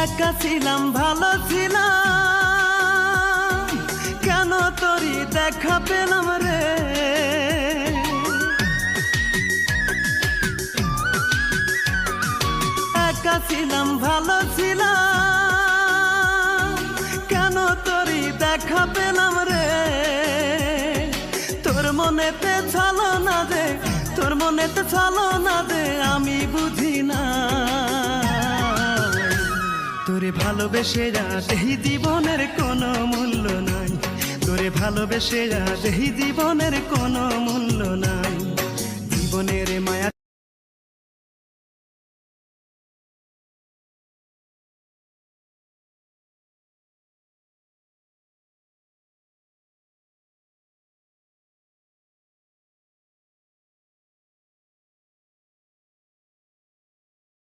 একা ছিলাম ভালো ছিলাম, কেন তোরই দেখা পেলাম রে। একা ছিলাম ভালো ছিলাম, কেন তোরই দেখা পেলাম রে। তোর মনেতে ছলো না দে, তোর মনেতে ছলো না দে, আমি বুঝি না। তোরে ভালোবেসে আজ এই জীবনের কোনো মূল্য নাই, তোরে ভালোবেসে আজ এই জীবনের কোনো মূল্য নাই। জীবনের মায়া